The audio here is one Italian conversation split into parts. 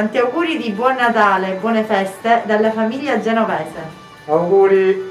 Tanti auguri di buon Natale e buone feste dalla famiglia genovese. Auguri!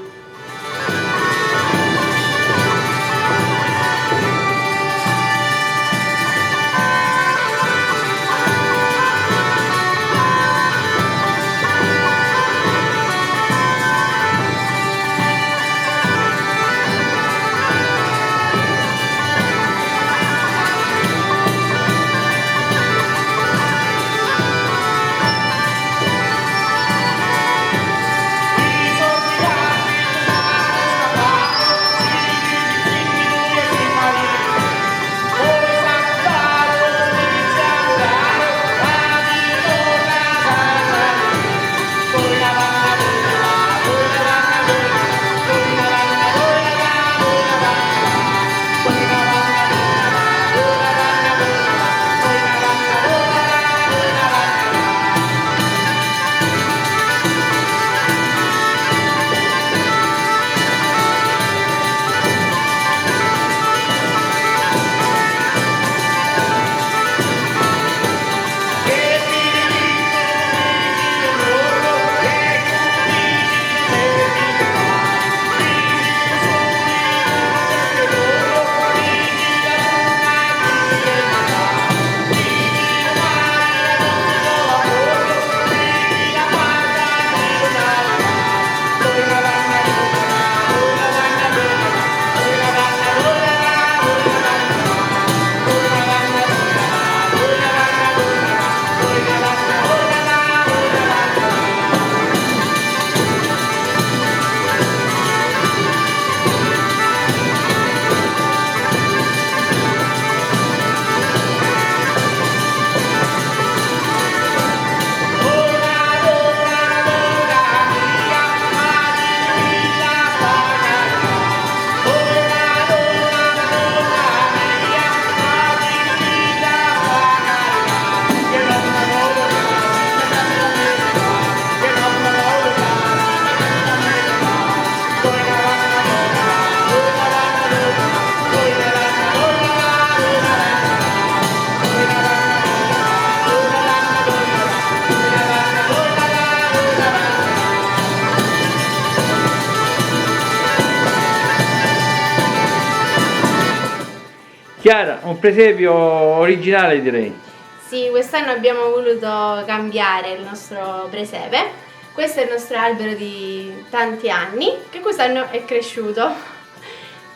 Chiara, un presepio originale direi. Sì, quest'anno abbiamo voluto cambiare il nostro presepe. Questo è il nostro albero di tanti anni, che quest'anno è cresciuto.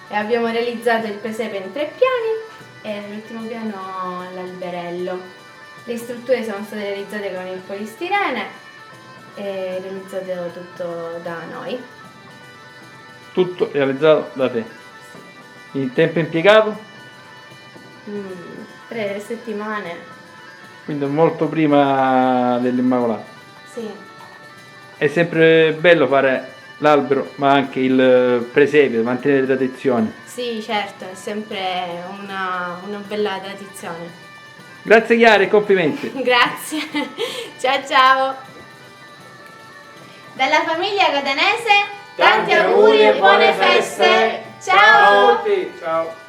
E abbiamo realizzato il presepe in 3 piani e nell'ultimo piano l'alberello. Le strutture sono state realizzate con il polistirene e realizzato tutto da noi. Tutto realizzato da te. Il tempo impiegato? 3 settimane. Quindi molto prima dell'Immacolata. Sì. È sempre bello fare l'albero, ma anche il presepio, mantenere le tradizioni. Sì, certo, è sempre una bella tradizione. Grazie Chiara e complimenti. Grazie. Ciao ciao. Dalla famiglia catanese, tanti auguri e buone feste. Ciao. A tutti, ciao!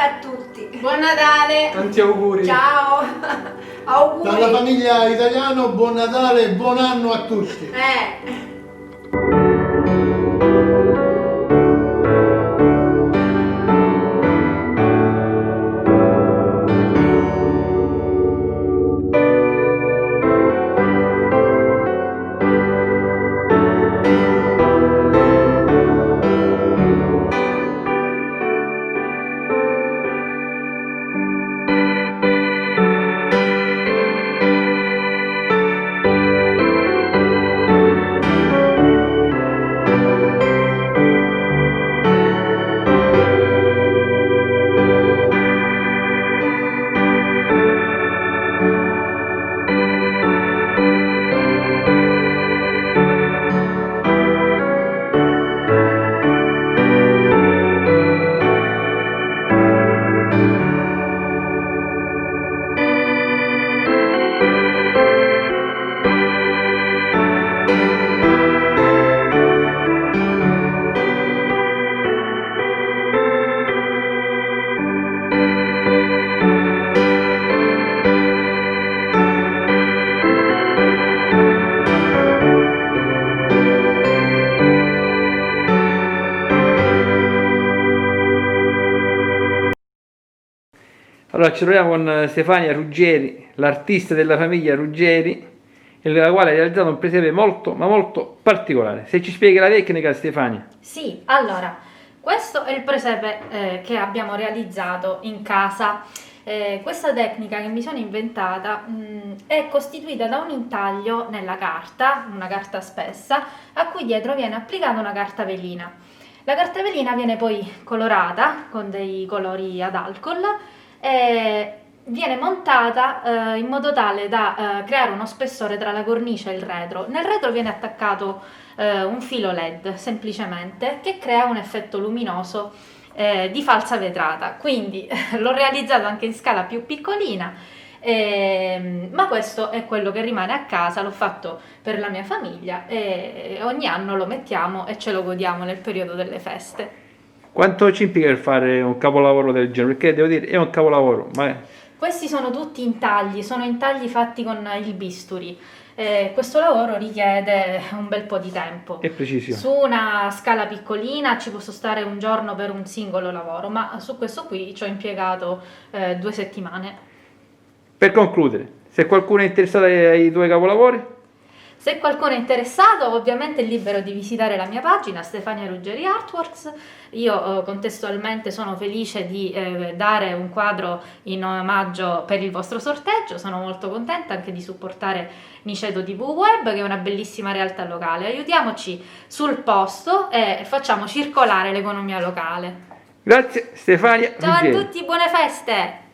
a tutti. Buon Natale! Tanti auguri. Ciao. Auguri. Dalla famiglia Italiano, buon Natale e buon anno a tutti. Allora ci troviamo con Stefania Ruggeri, l'artista della famiglia Ruggeri, la quale ha realizzato un presepe molto ma molto particolare. Se ci spieghi la tecnica, Stefania. Sì, allora, questo è il presepe che abbiamo realizzato in casa. Questa tecnica che mi sono inventata è costituita da un intaglio nella carta, una carta spessa, a cui dietro viene applicata una carta velina. La carta velina viene poi colorata con dei colori ad alcol e viene montata in modo tale da creare uno spessore tra la cornice e il retro. Nel retro viene attaccato un filo LED semplicemente, che crea un effetto luminoso di falsa vetrata. Quindi l'ho realizzato anche in scala più piccolina, ma questo è quello che rimane a casa. L'ho fatto per la mia famiglia e ogni anno lo mettiamo e ce lo godiamo nel periodo delle feste. Quanto ci impiega per fare un capolavoro del genere? Perché devo dire, è un capolavoro, ma Questi sono tutti intagli, sono intagli fatti con il bisturi. Questo lavoro richiede un bel po' di tempo. è preciso. Su una scala piccolina ci posso stare un giorno per un singolo lavoro, ma su questo qui ci ho impiegato 2 settimane. Per concludere, se qualcuno è interessato ai tuoi capolavori, Se qualcuno è interessato, ovviamente è libero di visitare la mia pagina Stefania Ruggeri Artworks. Io contestualmente sono felice di dare un quadro in omaggio per il vostro sorteggio. Sono molto contenta anche di supportare Niceto TV Web, che è una bellissima realtà locale. Aiutiamoci sul posto e facciamo circolare l'economia locale. grazie Stefania Ciao a Ruggeri. tutti, buone feste!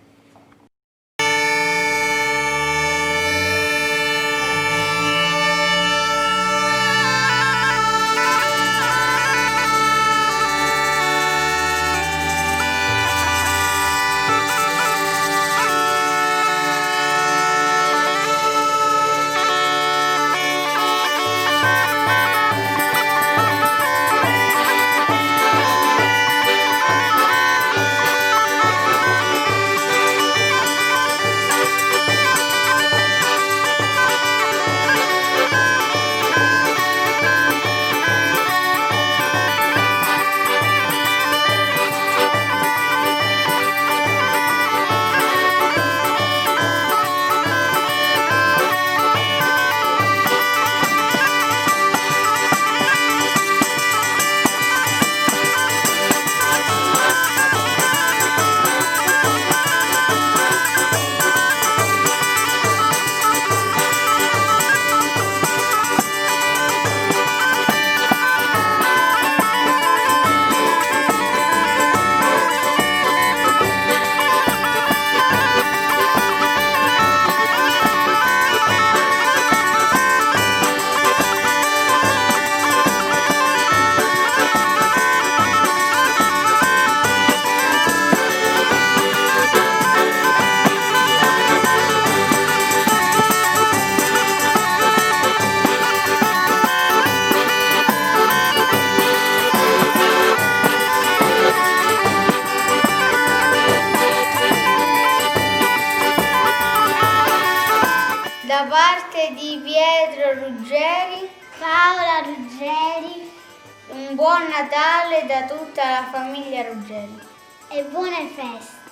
Da parte di Pietro Ruggeri, Paola Ruggeri, un buon Natale da tutta la famiglia Ruggeri. e buone feste.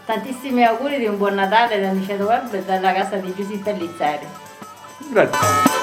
Tantissimi auguri di un buon Natale da Aniceto Web e dalla casa di Giuseppe Pellizzeri. Grazie.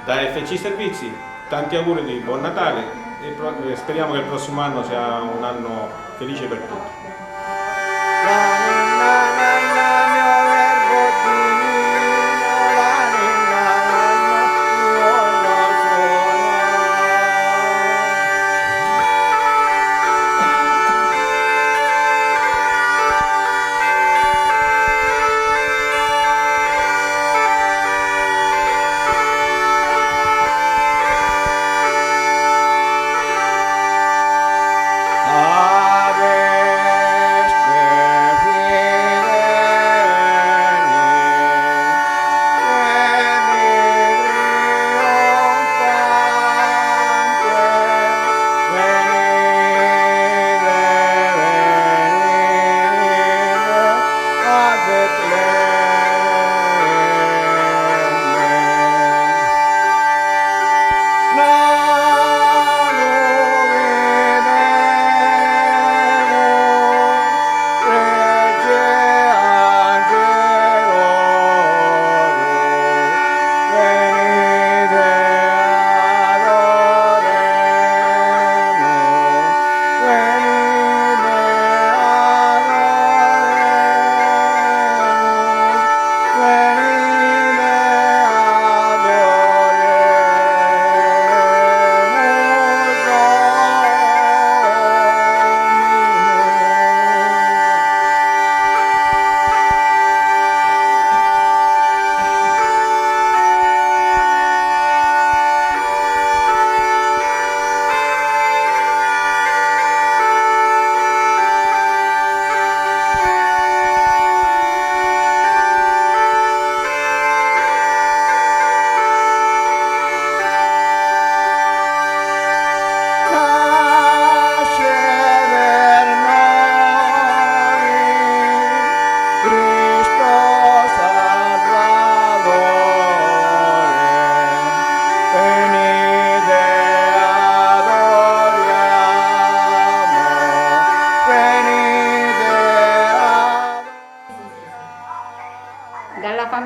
Da FC Servizi, tanti auguri di buon Natale e speriamo che il prossimo anno sia un anno felice per tutti.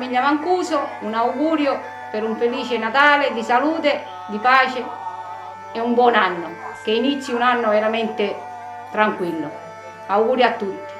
famiglia Mancuso un augurio per un felice Natale, di salute, di pace e un buon anno, che inizi un anno veramente tranquillo. Auguri a tutti.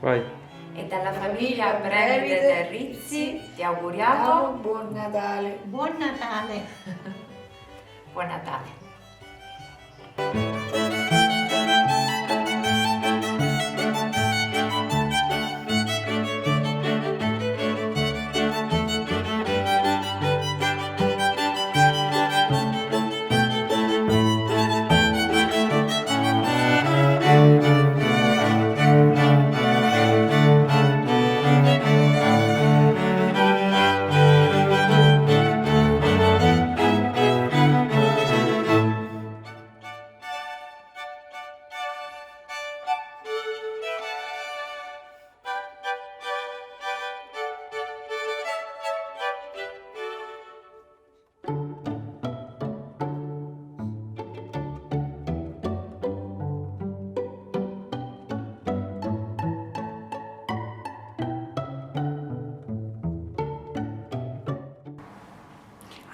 Vai. E dalla famiglia Brevide Terrizzi ti auguriamo buon Natale. Buon Natale. Buon Natale.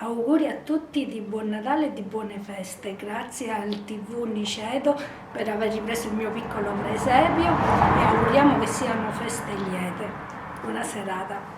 Auguri a tutti di buon Natale e di buone feste. Grazie al TV Niceto per aver ripreso il mio piccolo presepio e auguriamo che siano feste liete. Buona serata.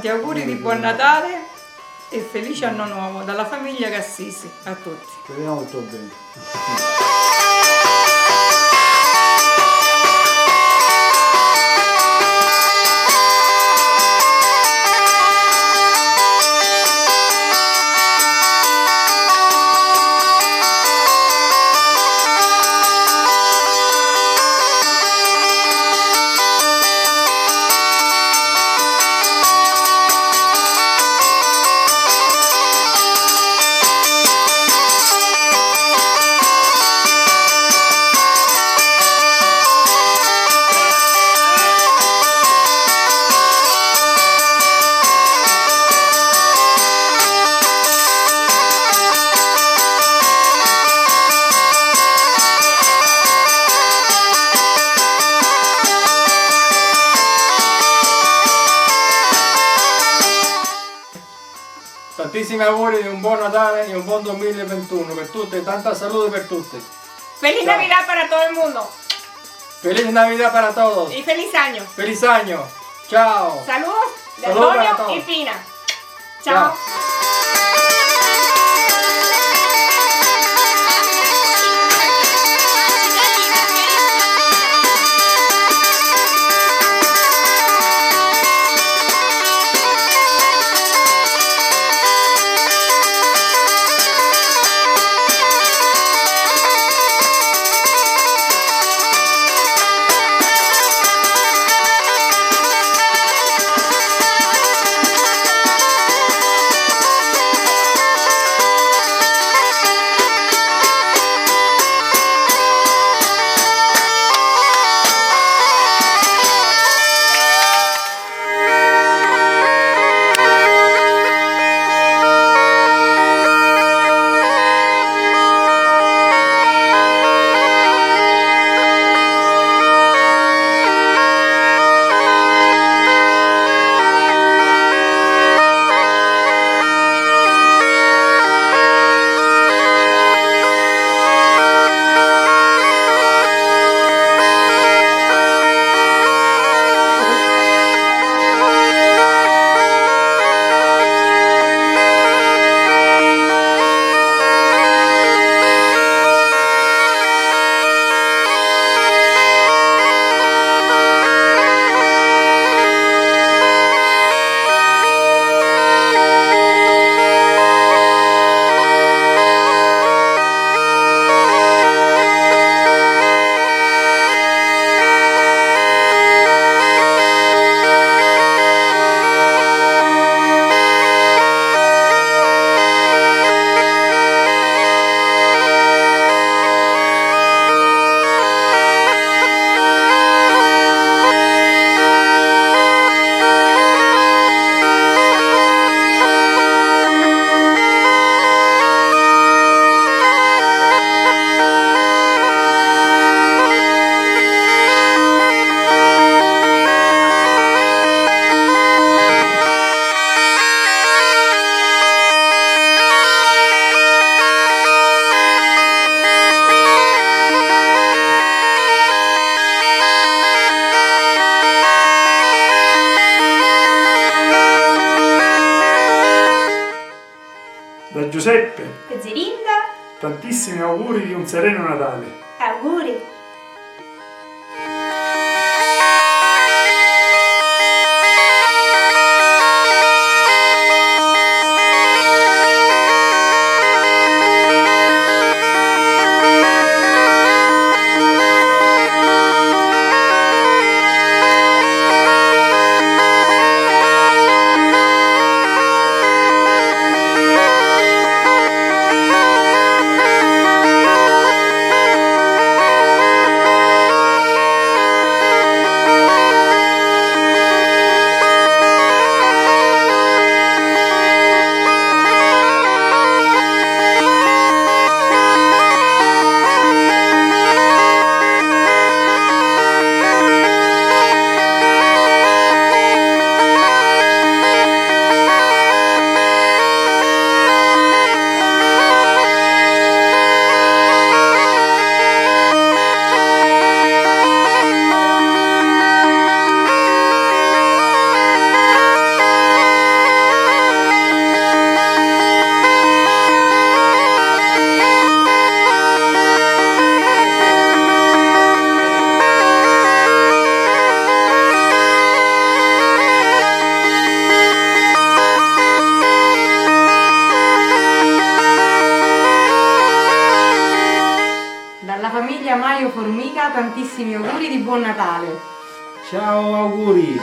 Tanti auguri di buon Natale e felice anno nuovo dalla famiglia Cassisi a tutti. Speriamo tutto bene. Tantissimi auguri di un buon Natale e un buon 2021 per tutti e tanta salute per tutti. ¡Feliz Navidad para todo el mundo! Feliz Navidad para todos. Y feliz año. Feliz año. Chao. Saludos de Saludos para Antonio todos. y Pina. Chao. Da Giuseppe, e Zerinda, tantissimi auguri di un sereno Natale. auguri! famiglia Maio Formica tantissimi auguri di buon Natale. Ciao, auguri!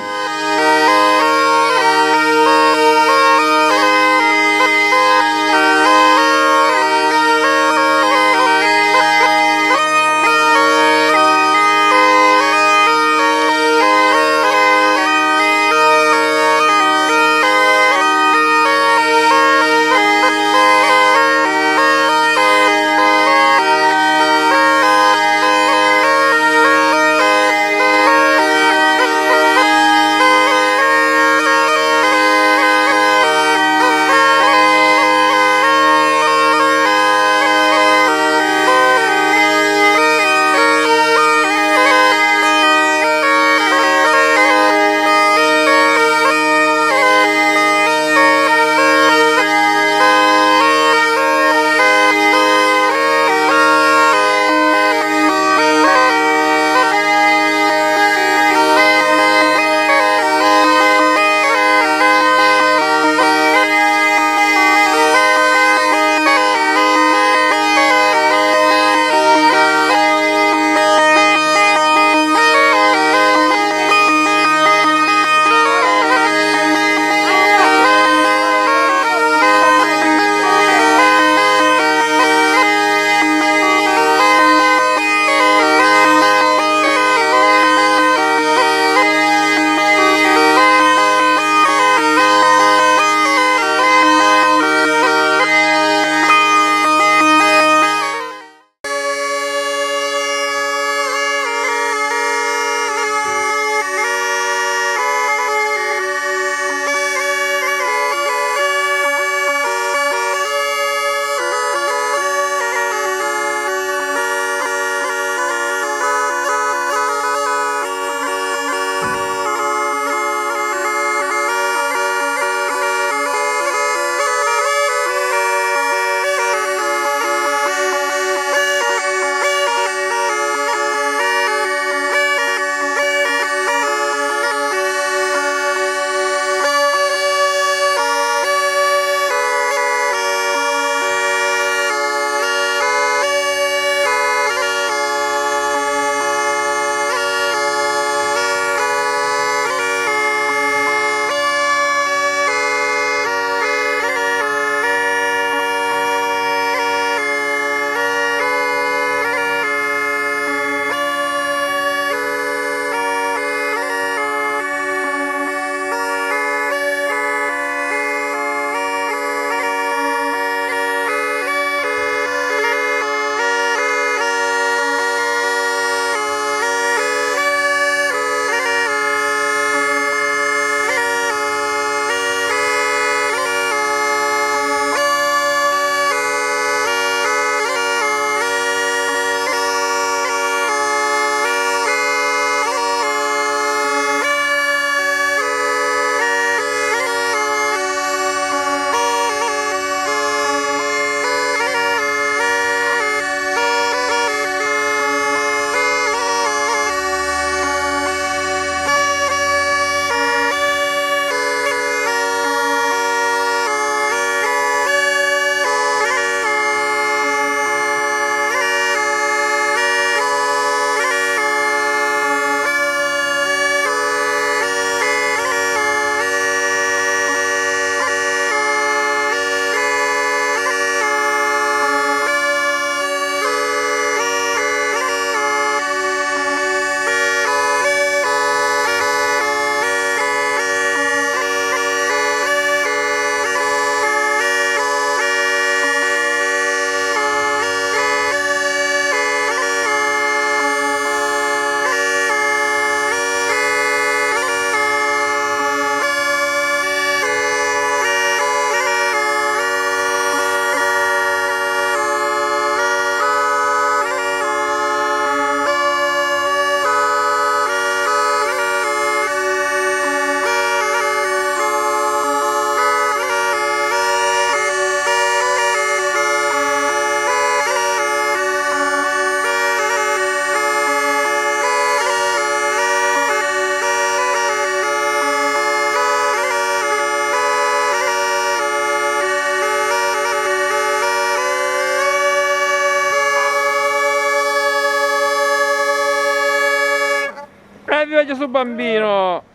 viva Gesù Bambino!